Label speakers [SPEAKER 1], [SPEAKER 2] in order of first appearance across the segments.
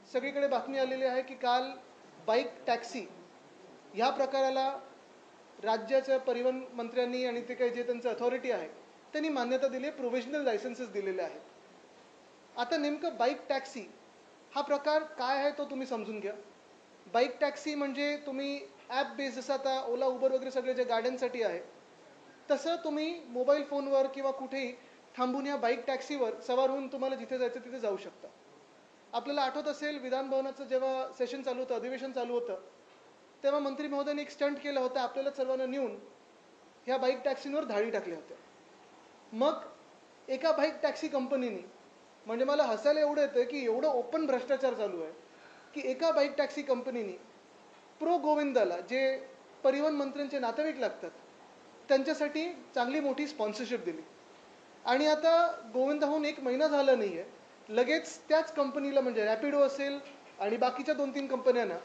[SPEAKER 1] सगळीकडे बातमी आलेली आहे की काल बाईक टॅक्सी ह्या प्रकाराला राज्याच्या परिवहन मंत्र्यांनी आणि ते काही जे त्यांचं अथॉरिटी आहे त्यांनी मान्यता दिली आहे, प्रोव्हिजनल लायसन्सेस दिलेले आहेत। आता नेमकं बाईक टॅक्सी हा प्रकार काय आहे तो तुम्ही समजून घ्या। बाईक टॅक्सी म्हणजे तुम्ही ॲप बेस, जसं आता ओला उबर वगैरे सगळे जे गाड्यांसाठी आहे तसं तुम्ही मोबाईल फोनवर किंवा कुठेही थांबून या बाईक टॅक्सीवर सवार होऊन तुम्हाला जिथे जायचं तिथे जाऊ शकता। आपल्याला आठवत असेल विधान भवनाचं जेव्हा सेशन चालू होतं, अधिवेशन चालू होतं, तेव्हा मंत्री महोदयांनी एक स्टंट केलं होतं, आपल्याला सर्वांना नेऊन ह्या बाईक टॅक्सींवर धाडी टाकल्या होत्या। मग एका बाईक टॅक्सी कंपनीने, म्हणजे मला हसायला एवढं येतं की एवढं ओपन भ्रष्टाचार चालू आहे की एका बाईक टॅक्सी कंपनीने प्रो गोविंदाला, जे परिवहन मंत्र्यांचे नातेवाईक लागतात, त्यांच्यासाठी चांगली मोठी स्पॉन्सरशिप दिली। आणि आता गोविंदाहून 1 महिना झाला नाही आहे, लगेच त्याच कंपनीला म्हणजे रॅपिडो असेल आणि बाकीच्या 2-3 कंपन्यांना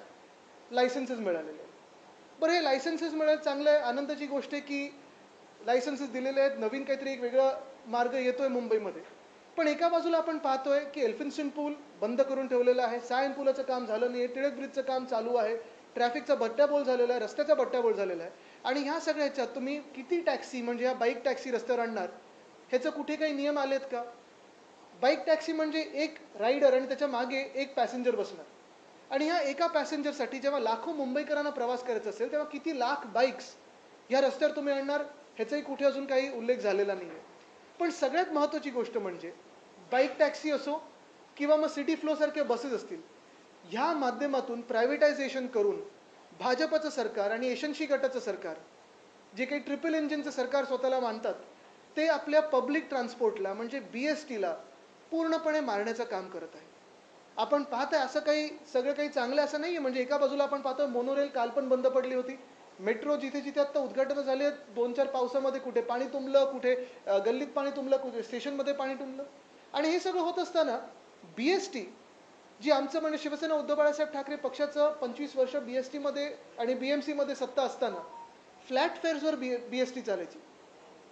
[SPEAKER 1] लायसन्सेस मिळालेले आहेत। बरं, हे लायसन्सेस मिळाले चांगलं आहे, आनंदाची गोष्ट आहे की लायसन्सेस दिलेले आहेत, नवीन काहीतरी एक वेगळा मार्ग येतोय मुंबईमध्ये। पण एका बाजूला आपण पाहतोय की एल्फिन्स्टन पूल बंद करून ठेवलेला आहे, सायन पुलाचं काम झालं नाही, टिळक ब्रिजचं काम चालू आहे, ट्रॅफिकचा बट्ट्याबोळ झालेला आहे, रस्त्याचा बट्ट्याबोळ झालेला आहे। आणि ह्या सगळ्या ह्याच्यात तुम्ही किती टॅक्सी म्हणजे ह्या बाईक टॅक्सी रस्त्यावर आणणार, ह्याचं कुठे काही नियम आलेत का? बाईक टॅक्सी म्हणजे एक रायडर आणि त्याच्या मागे एक पॅसेंजर बसणार, आणि ह्या एका पॅसेंजरसाठी जेव्हा लाखो मुंबईकरांना प्रवास करायचा असेल तेव्हा किती लाख बाईक्स ह्या रस्त्यावर तुम्ही आणणार, ह्याचाही कुठे अजून काही उल्लेख झालेला नाही आहे। पण सगळ्यात महत्त्वाची गोष्ट म्हणजे बाईक टॅक्सी असो किंवा मग सिटी फ्लोसारख्या बसेस असतील, ह्या माध्यमातून प्रायव्हेटायझेशन करून भाजपचं सरकार आणि यशस्वी गटाचं सरकार, जे काही ट्रिपल इंजिनचं सरकार स्वतःला मानतात, ते आपल्या पब्लिक ट्रान्सपोर्टला म्हणजे BSTला पूर्णपणे मारण्याचं काम करत आहे। आपण पाहताय असं काही सगळं काही चांगलं असं नाही आहे। म्हणजे एका बाजूला आपण पाहतोय मोनोरेल काल पण बंद पडली होती, मेट्रो जिथे जिथे आता उद्घाटन झाले, 2-4 पावसामध्ये कुठे पाणी तुंबलं, कुठे गल्लीत पाणी तुंबलं, कुठे स्टेशनमध्ये पाणी तुंबलं। आणि हे सगळं होत असताना BST, जी आमचं म्हणजे शिवसेना उद्धव बाळासाहेब ठाकरे पक्षाचं 25 वर्ष BSTमध्ये आणि BMCमध्ये सत्ता असताना फ्लॅट फेअर्सवर BST चालायची।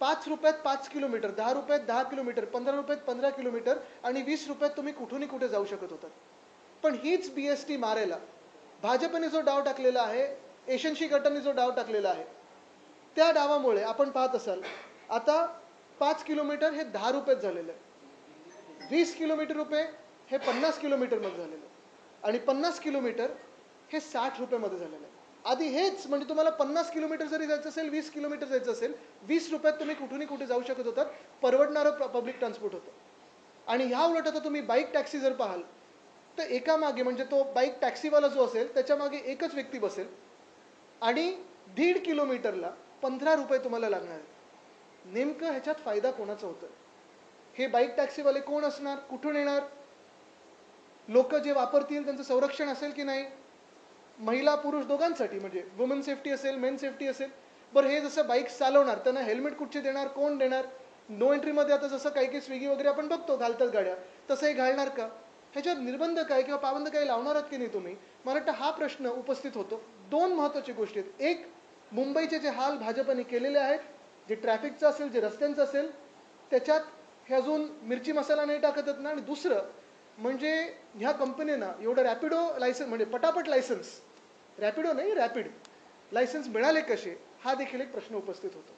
[SPEAKER 1] 5 रुपयात 5 किलोमीटर, 10 रुपयात 10 किलोमीटर, 15 रुपयात 15 किलोमीटर आणि 20 रुपयात तुम्ही कुठूनही कुठे जाऊ शकत होतात। पण हीच BST मारायला भाजपने जो डाव टाकलेला आहे, यशस्वी गटाने जो डाव टाकलेला आहे, त्या डावामुळे आपण पाहत असाल आता 5 किलोमीटर हे 10 रुपयात झालेलं आहे, 20 किलोमीटर रुपये हे 50 किलोमीटरमध्ये झालेलं आहे, आणि 50 किलोमीटर हे 60 रुपयामध्ये झालेलं आहे। आधी हेच म्हणजे तुम्हाला 50 किलोमीटर जरी जायचं असेल, 20 किलोमीटर जायचं असेल, 20 रुपयात तुम्ही कुठूनही कुठे जाऊ शकत होतात, परवडणारं पब्लिक ट्रान्सपोर्ट होतं। आणि ह्या उलट आता तुम्ही बाईक टॅक्सी जर पाहाल तर एका मागे म्हणजे तो बाईक टॅक्सीवाला जो असेल त्याच्या मागे एकच व्यक्ती बसेल आणि 1.5 किलोमीटरला 15 रुपये तुम्हाला लागणार आहेत। नेमकं ह्याच्यात फायदा कोणाचा होतोय? हे बाईक टॅक्सीवाले कोण असणार, कुठून येणार, लोक जे वापरतील त्यांचं संरक्षण असेल की नाही, महिला पुरुष दोघांसाठी म्हणजे वुमन सेफ्टी असेल, मेन सेफ्टी असेल। बरं, हे जसं बाईक चालवणार त्यांना हेल्मेट कुठचे देणार, कोण देणार? नो एंट्रीमध्ये आता जसं काही काही स्विगी वगैरे आपण बघतो घालतात गाड्या, तसं हे घालणार का? ह्याच्यावर निर्बंध काय किंवा पाबंद काय लावणार आहात की नाही तुम्ही? मला वाटतं हा प्रश्न उपस्थित होतो। 2 महत्त्वाची गोष्टी आहेत, एक मुंबईचे जे हाल भाजपने केलेले आहेत, जे ट्रॅफिकचं असेल, जे रस्त्यांचं असेल, त्याच्यात हे अजून मिरची मसाला नाही टाकत आहेत ना। आणि दुसरं म्हणजे ह्या कंपनीना एवढं रॅपिडो लायसन्स म्हणजे पटापट लायसन्स, रॅपिडो नाही रॅपिड लायसन्स मिळाले कसे, हा देखील एक प्रश्न उपस्थित होतो।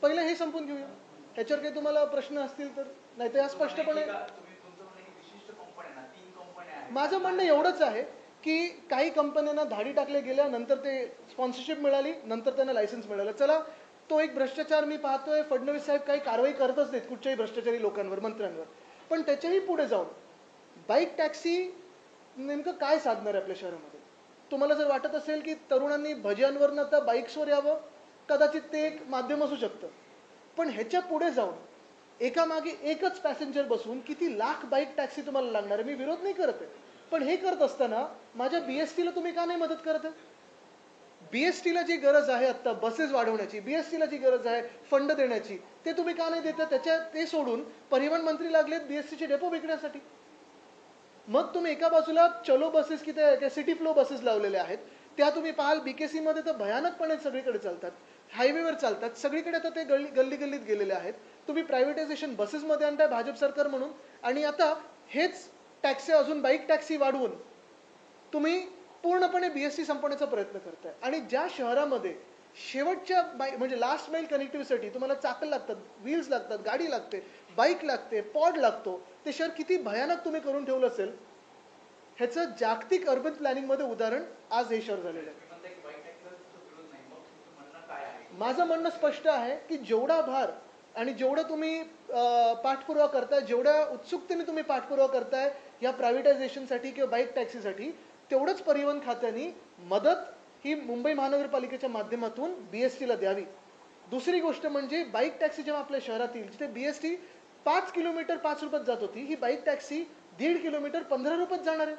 [SPEAKER 1] पहिलं हे संपून घेऊया, ह्याच्यावर काही तुम्हाला प्रश्न असतील तर, नाही तर स्पष्टपणे माझं म्हणणं एवढंच आहे की काही कंपन्यांना धाडी टाकल्या गेल्या, नंतर ते स्पॉन्सरशिप मिळाली, नंतर त्यांना लायसन्स मिळालं। चला, तो एक भ्रष्टाचार मी पाहतोय, फडणवीस साहेब काही कारवाई करतच नाहीत कुठच्याही भ्रष्टाचारी लोकांवर, मंत्र्यांवर। पण त्याच्याही पुढे जाऊन बाईक टॅक्सी नेमकं काय साधणार आहे आपल्या शहरामध्ये? तुम्हाला जर वाटत असेल की तरुणांनी भजनवरनं आता बाईक्सवर यावं, कदाचित ते एक माध्यम असू शकतं, पण ह्याच्या पुढे जाऊन एकामागे एकच पॅसेंजर बसून किती लाख बाईक टॅक्सी तुम्हाला लागणार आहे? मी विरोध नाही करत आहे, पण हे करत असताना माझ्या BSTला तुम्ही का नाही मदत करत आहे? BSTला जी गरज आहे आता बसेस वाढवण्याची, BSTला जी गरज आहे फंड देण्याची, ते तुम्ही का नाही देता? ते सोडून परिवहन मंत्री लागलेत BSTचे डेपो विकण्यासाठी। मग तुम्ही एका बाजूला चलो बसेस की त्या सिटी फ्लो बसेस लावलेल्या आहेत, त्या तुम्ही पाहाल BKCमध्ये तर भयानकपणे सगळीकडे चालतात, हायवेवर चालतात, सगळीकडे आता ते गल्ली गल्लीत गेलेले आहेत। तुम्ही प्रायव्हेटायझेशन बसेसमध्ये आणताय भाजप सरकार म्हणून, आणि आता हेच टॅक्सी अजून बाईक टॅक्सी वाढवून तुम्ही पूर्णपणे BST संपवण्याचा प्रयत्न करताय. आणि ज्या शहरामध्ये शेवटच्या म्हणजे लास्ट माईल कनेक्टिव्हिटीसाठी तुम्हाला चाकं लागतात, व्हील्स लागतात, गाडी लागते, बाईक लागते, पॉड लागतो, ते शहर किती भयानक तुम्ही करून ठेवलं असेल ह्याचं जागतिक अर्बन प्लॅनिंगमध्ये उदाहरण आज हे शहर झालेलं आहे. माझं म्हणणं स्पष्ट आहे की जेवढा भार आणि जेवढं तुम्ही पाठपुरावा करताय, जेवढ्या उत्सुकतेने तुम्ही पाठपुरावा करताय या प्रायव्हेटायझेशनसाठी किंवा बाईक टॅक्सीसाठी, तेवढंच परिवहन खात्याने मदत ही मुंबई महानगरपालिकेच्या माध्यमातून BSTला द्यावी. दुसरी गोष्ट म्हणजे बाईक टॅक्सी जेव्हा आपल्या शहरात येईल, जिथे BST 5 किलोमीटर 5 रुपयात जात होती, ही बाईक टॅक्सी 1.5 किलोमीटर 15 रुपयात जाणार आहे.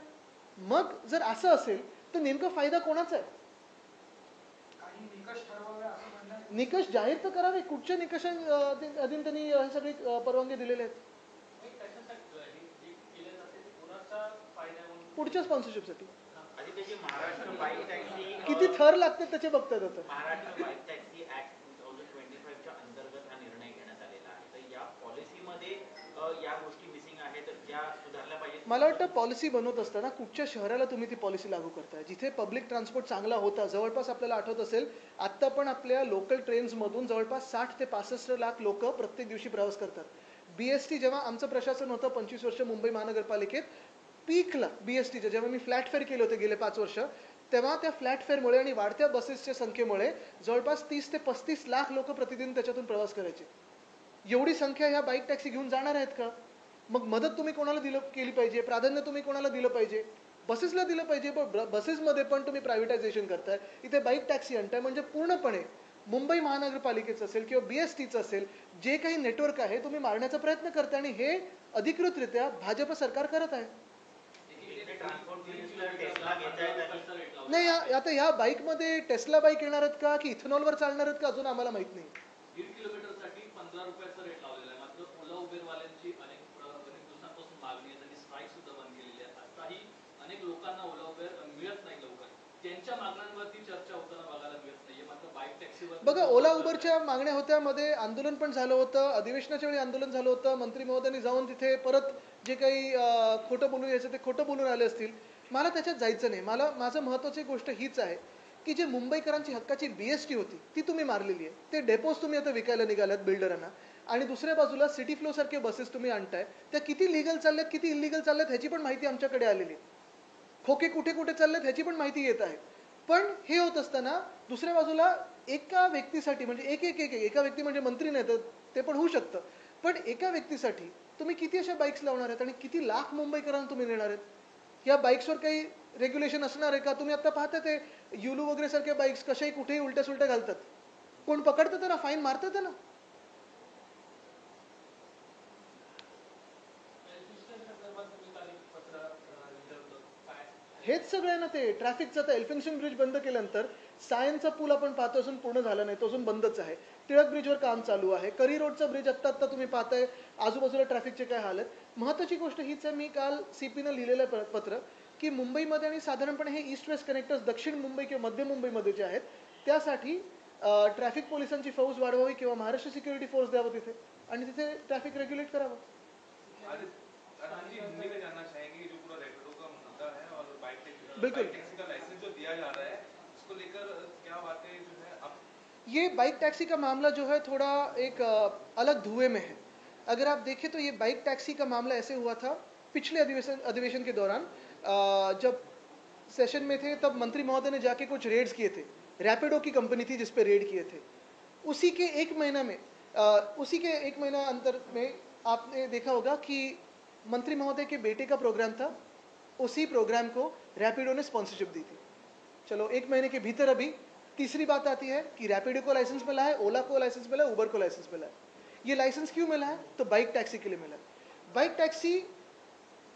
[SPEAKER 1] मग जर असं असेल तर नेमका फायदा कोणाचा आहे? निकष जाहीर तर करावे. कुठच्या निकषांअधीन त्यांनी हे सगळे परवानगी दिलेले आहेत? पुढच्या स्पॉन्सरशिपसाठी किती थर लागतात त्याचे बघतात आता.
[SPEAKER 2] महाराष्ट्र बाईक टॅक्सी ऍक्ट 2025 च्या अंतर्गत हा निर्णय घेण्यात आलेला आहे. तर या पॉलिसीमध्ये या गोष्टी मिसिंग आहेत, ज्या सुधारल्या पाहिजेत.
[SPEAKER 1] मला वाटतं पॉलिसी बनवत असताना कुठच्या शहराला तुम्ही ती पॉलिसी लागू करताय. जिथे पब्लिक ट्रान्सपोर्ट चांगला होता, जवळपास आपल्याला आठवत असेल आत्ता पण आपल्या लोकल ट्रेन्समधून जवळपास 60 ते 65 लाख लोक प्रत्येक दिवशी प्रवास करतात. BST जेव्हा आमचं प्रशासन होतं 25 वर्ष मुंबई महानगरपालिकेत, पीकला BSTच्या जेव्हा मी फ्लॅट फेअर केले होते गेले 5 वर्ष, तेव्हा त्या फ्लॅट फेअरमुळे आणि वाढत्या बसेसच्या संख्येमुळे जवळपास 30 ते 35 लाख लोक प्रतिदिन त्याच्यातून प्रवास करायचे. एवढी संख्या ह्या बाईक टॅक्सी घेऊन जाणार आहेत का? मग मदत तुम्ही कोणाला केली पाहिजे? प्राधान्य तुम्ही कोणाला दिलं पाहिजे? बसेसला दिलं पाहिजे. पण बसेसमध्ये पण तुम्ही प्रायव्हेटायझेशन करताय, इथे बाईक टॅक्सी आणताय, म्हणजे पूर्णपणे मुंबई महानगरपालिकेचं असेल किंवा BSTचं असेल जे काही नेटवर्क आहे तुम्ही मारण्याचा प्रयत्न करताय, आणि हे अधिकृतरित्या भाजप सरकार करत आहे. नाही, आता ह्या बाईकमध्ये टेस्ला बाईक येणार आहेत का की इथेनॉलवर चालणार आहेत का अजून आम्हाला माहित नाही.
[SPEAKER 3] 1.5 किलोमीटरसाठी 15 रुपयाचा रेट लावलेला आहे. मात्र ओला उबेरवाल्यांची अनेक दिवसांपासून मागणी आहे, त्यांनी स्ट्राईक सुद्धा बंद केलेली आहे. आताही अनेक लोकांना ओला उबेर मिळत नाही लवकर. त्यांच्या मागण्यांवरती चर्चा होताना बघायला मिळत नाहीये. मात्र बाईक टॅक्सीवर
[SPEAKER 1] बघा, ओला उबरच्या मागण्या होत्या, मध्ये आंदोलन पण झालं होतं, अधिवेशनाच्या वेळी आंदोलन झालं होतं, मंत्री महोदयांनी जाऊन तिथे परत जे काही खोटं बोलून यायचं ते खोटं बोलून आले असतील. मला त्याच्यात जायचं नाही. माझं महत्त्वाची गोष्ट हीच आहे की जे मुंबईकरांची हक्काची BST होती ती तुम्ही मारलेली आहे. ते डेपोज तुम्ही आता विकायला निघाल्यात बिल्डरांना, आणि दुसऱ्या बाजूला सिटी फ्लो सारखे बसेस तुम्ही आणताय, त्या किती लिगल चालल्यात किती इलिगल चालल्यात ह्याची पण माहिती आमच्याकडे आलेली आहे. खोके कुठे कुठे चालल्यात ह्याची पण माहिती येत आहे. पण हे होत असताना दुसऱ्या बाजूला एका व्यक्तीसाठी, म्हणजे एका व्यक्ती म्हणजे मंत्री नाही तर ते पण होऊ शकतं, पण एका व्यक्तीसाठी तुम्ही किती अशा बाईक्स लावणार आहेत आणि किती लाख मुंबईकरांना तुम्ही नेणार आहेत? या बाईक्सवर काही रेग्युलेशन असणार आहे का? तुम्ही आता पाहता ते युलू वगैरे सारख्या बाईक्स कशाही कुठेही उलट्या सुलट्या घालतात, कोण पकडतं त्यांना, फाईन मारतं त्यांना. हेच सगळं आहे ना ते ट्रॅफिकचं. आता एल्फिन्स्टन ब्रिज बंद केल्यानंतर सायनचा पूल आपण पाहतो अजून पूर्ण झाला नाही, तो अजून बंदच आहे. टिळक ब्रिजवर काम चालू आहे. करी रोडचा ब्रिज आत्ता तुम्ही पाहताय, आजूबाजूला ट्रॅफिकचे काय हाल आहेत. महत्त्वाची गोष्ट हीच आहे, मी काल CPनं लिहिलेलं पत्र की मुंबईमध्ये आणि साधारणपणे हे ईस्ट वेस्ट कनेक्टर्स दक्षिण मुंबई किंवा मध्य मुंबईमध्ये जे आहेत त्यासाठी ट्रॅफिक पोलिसांची फौज वाढवावी किंवा महाराष्ट्र सिक्युरिटी फोर्स द्यावं तिथे, आणि तिथे ट्रॅफिक रेग्युलेट करावं. बिल्कुल. ये बाइक टैक्सी का मामला जो है थोड़ा एक अलग धुएं में है. अगर आप देखें तो ये बाइक टैक्सी का मामला ऐसे हुआ था पिछले अधिवेशन के दौरान, जब सेशन में थे तब मंत्री महोदय ने जाके कुछ रेड्स किए थे. रैपिडो की कंपनी थी जिस पे रेड किए थे. उसी के एक महीना अंतर में आपने देखा होगा कि मंत्री महोदय के बेटे का प्रोग्राम था, उसी प्रोग्राम को रैपिडो ने स्पॉन्सरशिप दी थी. चलो, एक महीने के भीतर अभी तीसरी बात आती है कि रैपिडो को लाइसेंस मिला है, ओला को लाइसेंस मिला है, उबर को लाइसेंस मिला है. ये लाइसेंस क्यों मिला है? तो बाइक टैक्सी के लिए मिला है. बाइक टैक्सी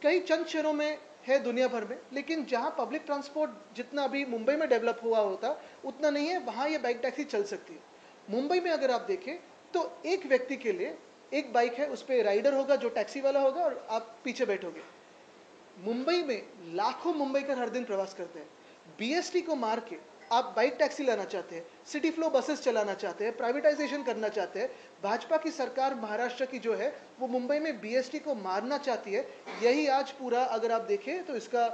[SPEAKER 1] कई चंद शहरों में है दुनिया भर में, लेकिन जहाँ पब्लिक ट्रांसपोर्ट जितना अभी मुंबई में डेवलप हुआ होता उतना नहीं है, वहाँ ये बाइक टैक्सी चल सकती है. मुंबई में अगर आप देखें तो एक व्यक्ति के लिए एक बाइक है, उस पर राइडर होगा जो टैक्सी वाला होगा और आप पीछे बैठोगे. मुंबई में लाखों मुंबईकर हर दिन प्रवास करते हैं. BST को मार के आप बाइक टैक्सी लाना चाहते हैं, सिटी फ्लो बसेस चलाना चाहते हैं, प्राइवेटाइजेशन करना चाहते हैं। भाजपा की सरकार महाराष्ट्र की जो है वो मुंबई में बीएसटी को मारना चाहती है। यही आज पूरा अगर आप देखें तो इसका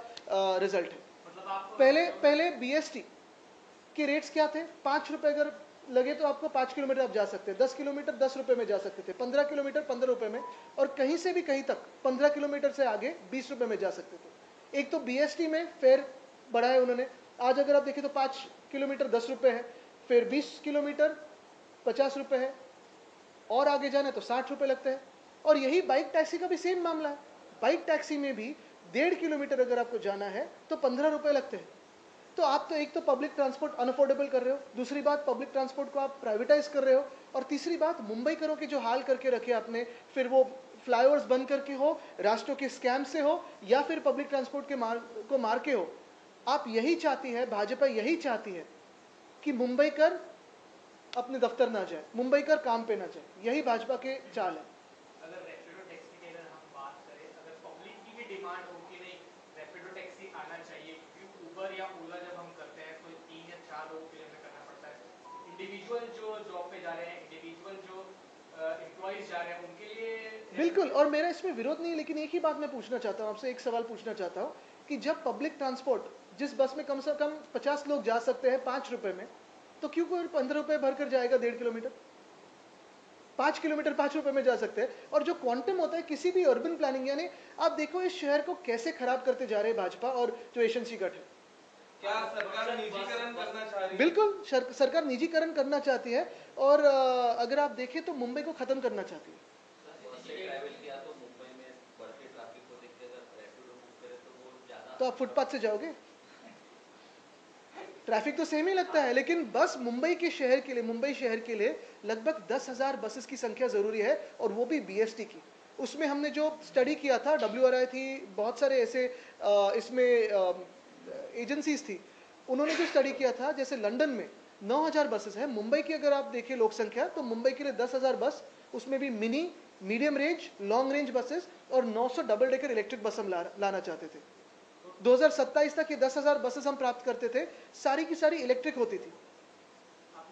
[SPEAKER 1] रिजल्ट है।
[SPEAKER 3] मतलब आप
[SPEAKER 1] पहले पहले बीएसटी के रेट्स क्या थे? 5 रुपए अगर लगे तो आपको 5 किलोमीटर आप जा सकते हैं, 10 किलोमीटर 10 रुपए में जा सकते थे, 15 किलोमीटर 15 रुपए में, और कहीं से भी कहीं तक 15 किलोमीटर से आगे 20 रुपए में जा सकते थे। एक तो बीएसटी में फेयर बढ़ाए उन्होंने। आज अगर आप देखें तो 5 किलोमीटर 10 रुपए है, फिर 20 किलोमीटर 50 रुपए है, और आगे जाना है तो 60 रुपए लगते हैं। और यही बाइक टैक्सी का भी सेम मामला है। बाइक टैक्सी में भी 1.5 किलोमीटर अगर आपको जाना है तो 15 रुपए लगते हैं। तो आप तो एक तो पब्लिक ट्रांसपोर्ट अनअफोर्डेबल कर रहे हो, दूसरी बात पब्लिक ट्रांसपोर्ट को आप प्राइवेटाइज कर रहे हो, और तीसरी बात मुंबई करों के जो हाल करके रखे आपने, फिर वो फ्लाईओवर्स बंद करके हो, रास्तों के स्कैम से हो, या फिर पब्लिक ट्रांसपोर्ट के मार के हो। आप यही चाहती है, भाजपा यही चाहती है कि मुंबई कर अपने दफ्तर ना जाए, मुंबई कर काम पे ना जाए। यही भाजपा के चाल है।
[SPEAKER 4] अगर रैपिडो टैक्सी की अगर हम बात करें, अगर पब्लिक की भी डिमांड हो कि नहीं रैपिडो टैक्सी आना चाहिए, क्योंकि उबर या ओला जब हम करते हैं तो 3 या 4 लोगों के लिए हमें करना पड़ता है। इंडिविजुअल जो जॉब पे जा रहे हैं, इंडिविजुअल जो एम्प्लॉयज जा रहे हैं, उनके लिए
[SPEAKER 1] बिल्कुल, और मेरा इसमें विरोध नहीं है, लेकिन एक ही बात मैं पूछना चाहता हूँ आपसे, एक सवाल पूछना चाहता हूँ कि जब पब्लिक ट्रांसपोर्ट, जिस बस में कम से कम 50 लोग जा सकते हैं 5 रुपए में, तो क्यों कोई 15 रुपए भरकर जाएगा 1.5 किलोमीटर? 5 किलोमीटर 5 रुपए में जा सकते हैं। और जो क्वांटम होता है किसी भी अर्बन प्लानिंग, यानी आप देखो इस शहर को कैसे खराब करते जा रहे हैं भाजपा और जो एशेंसी गठ है।
[SPEAKER 5] क्या सरकार निजीकरण करना चाह रही है?
[SPEAKER 1] बिल्कुल, सरकार निजीकरण करना चाहती है, और अगर आप देखें तो मुंबई को खत्म करना चाहती है।
[SPEAKER 6] ट्रैवल किया तो मुंबई में बढ़ते ट्रैफिक को देखते अगर रैपिडो बुक करें तो वो ज्यादा,
[SPEAKER 1] तो आप फुटपाथ से जाओगे, ट्रैफिक तो सेम ही लगता है। लेकिन बस मुंबई के शहर के लिए, मुंबई शहर के लिए लगभग 10,000 बसेस की संख्या जरूरी है, और वो भी बीएसटी की। उसमें हमने जो स्टडी किया था, WRI थी, बहुत सारे ऐसे इसमें एजेंसीज थी, उन्होंने जो स्टडी किया था, जैसे लंदन में 9,000 बसेस है, मुंबई की अगर आप देखिए लोक संख्या, तो मुंबई के लिए 10,000 बस, उसमें भी mini, medium range, long range buses, और 900 डबल डेकर इलेक्ट्रिक बस हम लाना चाहते थे। 2027 तक ये 10,000 बसेस हम प्राप्त करते थे, सारी की सारी इलेक्ट्रिक होती थी।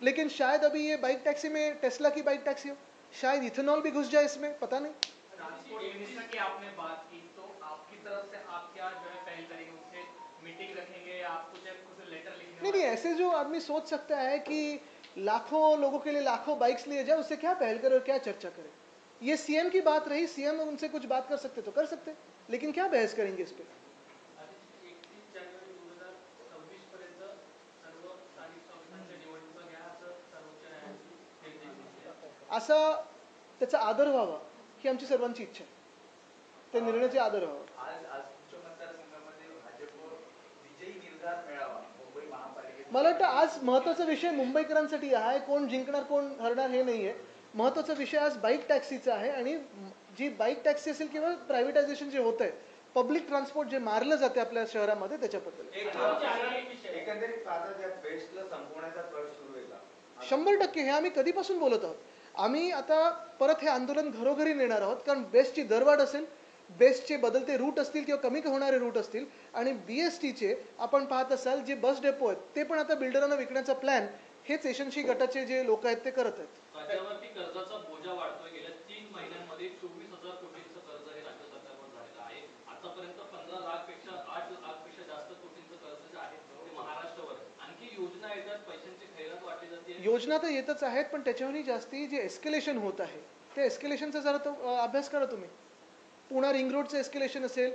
[SPEAKER 1] लेकिन शायद अभी ये बाइक टैक्सी में टेस्ला की बाइक टैक्सी हो, शायद इथेनॉल भी घुस जाए इसमें, पता नहीं।
[SPEAKER 4] ट्रांसपोर्ट मिनिस्टर की आपने बात की, तो आपकी तरफ से आप क्या जो है पहल करेंगे? उनसे मीटिंग रखेंगे या आप कुछ लेटर लिखने?
[SPEAKER 1] नहीं, ऐसे जो आदमी सोच सकता है कि लाखों लोगों के लिए लाखों बाइक्स लिए जाए, उससे क्या पहल करे और क्या चर्चा करे? ये सीएम की बात रही, सीएम उनसे कुछ बात कर सकते तो कर सकते, लेकिन क्या बहस करेंगे इस पर?
[SPEAKER 3] 31 जानेवारी 2026 पर्यंत सर्व स्थानिक संस्थांच्या निवडणुका घ्या असं सर्वोच्च न्यायालयाने निर्देश दिले आहेत.
[SPEAKER 1] असा त्याचा आदर व्हावा ही आमची सर्वांची इच्छा आहे, त्या निर्णयाचा आदर व्हावा।
[SPEAKER 5] आज आज तुमच्या मतदारसंघामध्ये भाजप विजयी निर्धार मिळावा मुंबई महापालिकेत.
[SPEAKER 1] मला वाटतं आज महत्त्वाचा विषय मुंबईकरांसाठी आहे, कोण जिंकणार कोण हरणार हे नाही आहे। महत्त्वाचा विषय आज बाईक टॅक्सीचा आहे, आणि जी बाईक टॅक्सी असेल किंवा प्रायव्हेटायझेशन जे होत आहे, पब्लिक ट्रान्सपोर्ट जे मारलं जाते आपल्या शहरामध्ये, त्याच्याबद्दल
[SPEAKER 5] एकंदरीत आता त्या बेस्टला संपवण्याचा प्रयत्न सुरू आहे का?
[SPEAKER 1] 100% हे आम्ही कधीपासून बोलत आहोत। आम्ही आता परत हे आंदोलन घरोघरी नेणार आहोत, कारण बेस्टची दरवाढ असेल, बेस्टचे बदलते रूट असतील किंवा कमी होणारे रूट असतील, आणि बीएसटीचे आपण पाहत असाल जे बस डेपो आहेत ते पण आता बिल्डरांना विकण्याचा प्लॅन हेच एशनशी गटाचे जे लोक आहेत ते करत आहेत।
[SPEAKER 3] राज्यावरती कर्जाचा बोजा वाढतोय. गेल्या 3 महिन्यांमध्ये 24,000 कोटींचं कर्ज हे राज्य सरकारवर झालेलं आहे. आतापर्यंत 15 लाखपेक्षा 8 लाखपेक्षा जास्त कोटींचं कर्ज जे आहे ते महाराष्ट्रावर. आणखी योजना येतात, पैशांची खैरात वाटली जाते.
[SPEAKER 1] योजना तर येतच आहेत, पण त्याच्याहूनही जास्ती जे एस्केलेशन होत आहे त्या एस्केलेशनचा जरा तो अभ्यास करा तुम्ही। पुणा रिंग रोडचं एस्केलेशन असेल,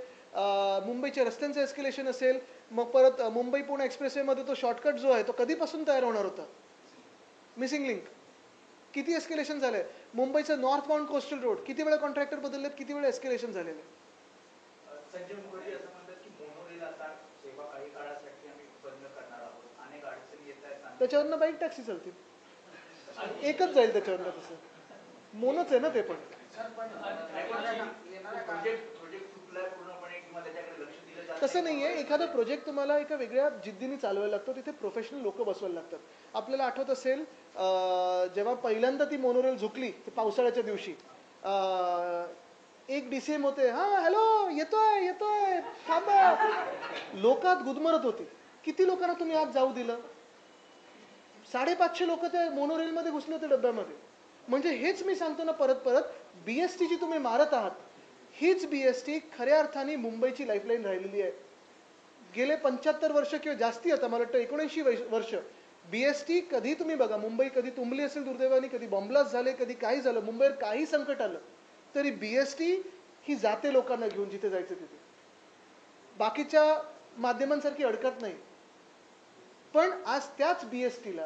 [SPEAKER 1] मुंबईच्या रस्त्यांचं एस्केलेशन असेल, मग परत मुंबई पुणे एक्सप्रेसवेमध्ये तो शॉर्टकट जो आहे तो कधीपासून तयार होणार होता, मिसिंग लिंक, किती एस्केलेशन झालंय। मुंबईचं नॉर्थ बाउंड कोस्टल रोड किती वेळा कॉन्ट्रॅक्टर बदललेत, किती वेळा एस्केलेशन झालेलं आहे।
[SPEAKER 5] संजय मुखर्जी असं म्हणतात की मोनोरेल आता सेवा काही काळासाठी आम्ही बंद करणार आहोत, अनेक अडचणी येत आहेत.
[SPEAKER 1] त्याच्यावरनं बाईक टॅक्सी चालतील, एकच जाईल त्याच्यावरनं, तसं मोनोच आहे ना ते पण।
[SPEAKER 5] प्रोजेक्ट चुकलाय पूर्णपणे किंवा त्याच्याकडे लक्ष दिलं जात
[SPEAKER 1] तसं नाही आहे, एखादा प्रोजेक्ट तुम्हाला एका वेगळ्या जिद्दीने चालवायला लागतो, तिथे प्रोफेशनल लोक बसवायला लागतात। आपल्याला आठवत असेल जेव्हा पहिल्यांदा ती मोनोरेल झुकली ते पावसाळ्याच्या दिवशी, एक DCM होते, हां हॅलो येतोय येतोय थांबा, लोकात गुदमरत होती। किती लोकांना तुम्ही आज जाऊ दिलं? 550 लोक त्या मोनोरेलमध्ये घुसले होते डब्यामध्ये. म्हणजे हेच मी सांगतो ना परत परत, BST जी तुम्ही मारत आहात, हीच BST खऱ्या अर्थाने मुंबईची लाईफलाईन राहिलेली आहे. गेले 75 वर्ष किंवा जास्ती, आता मला वाटतं 79 वर्ष BST कधी तुम्ही बघा, मुंबई कधी तुंबली असेल दुर्दैवाने, कधी बॉम्बलास्ट झाले, कधी काही झालं, मुंबईवर काही संकट आलं तरी BST ही जाते लोकांना घेऊन जिथे जायचं तिथे. बाकीच्या माध्यमांसारखी अडकत नाही. पण आज त्याच BSTला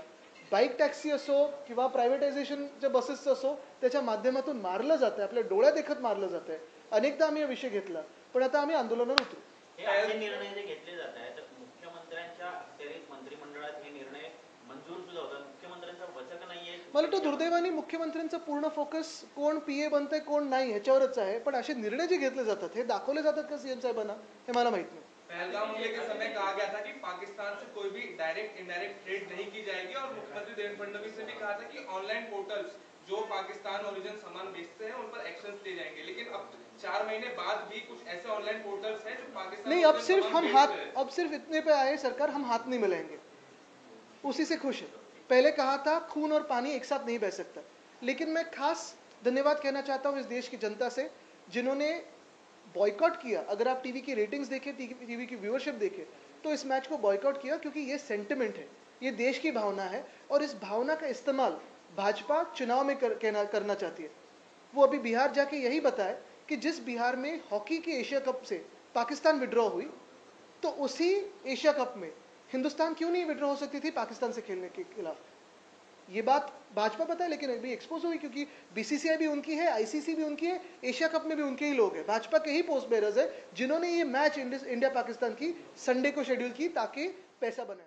[SPEAKER 1] बाईक टॅक्सी असो किंवा प्रायव्हेटायझेशनच्या बसेसचं असो, त्याच्या माध्यमातून मारलं जातं, आपल्या डोळ्या देखत मारलं जातं. अनेकदा आम्ही हा विषय घेतला, पण आता आम्ही आंदोलनावर उतरू.
[SPEAKER 2] हे असे निर्णय जे घेतले जात आहेत तर मुख्यमंत्र्यांच्या अखेरीस मंत्रिमंडळात हे निर्णय मंजूर सुद्धा होतात. मुख्यमंत्र्यांचं वचक नाहीये.
[SPEAKER 1] मला वाटतं दुर्दैवाने मुख्यमंत्र्यांचा पूर्ण फोकस कोण PA बनतंय कोण नाही ह्याच्यावरच आहे. पण असे निर्णय जे घेतले जातात हे दाखवले जातात का CM साहेबांना, हे मला माहित नाही.
[SPEAKER 7] पहलगाम हमले के समय कहा गया था कि पाकिस्तान से कोई भी डायरेक्ट इनडायरेक्ट ट्रेड नहीं की जाएगी और मुख्यमंत्री देवेंद्र फडणवीस ने भी कहा था कि ऑनलाइन पोर्टल्स जो पाकिस्तान ओरिजिन सामान बेचते हैं उन पर एक्शन लिए जाएंगे. लेकिन अब 4 महीने बाद भी कुछ ऐसे ऑनलाइन पोर्टल्स हैं जो पाकिस्तान
[SPEAKER 1] नहीं, अब सिर्फ इतने पे आए सरकार, हम हाथ नहीं मिलाएंगे, उसी से खुश है. पहले कहा था खून और पानी एक साथ नहीं बह सकता. लेकिन मैं खास धन्यवाद कहना चाहता हूँ इस देश की जनता से जिन्होंने बॉयकॉट किया. अगर आप टीवी की रेटिंग्स देखें, टीवी की व्यूअरशिप देखें, तो इस मैच को बॉयकॉट किया क्योंकि ये सेंटिमेंट है, ये देश की भावना है और इस भावना का इस्तेमाल भाजपा चुनाव में करना चाहती है. वो अभी बिहार जाके यही बताए कि जिस बिहार में हॉकी के एशिया कप से पाकिस्तान विड्रॉ हुई, तो उसी एशिया कप में हिंदुस्तान क्यों नहीं विड्रॉ हो सकती थी पाकिस्तान से खेलने के खिलाफ. ये बात भाजपा पता है, लेकिन अभी एक्सपोज हुई क्योंकि BCCI भी उनकी है, ICC भी उनकी है, एशिया कप में भी उनके ही लोग हैं. भाजपा के ही पोस्ट बेरर्स है जिन्होंने ये मैच इंडिया पाकिस्तान की संडे को शेड्यूल की ताकि पैसा बनाए.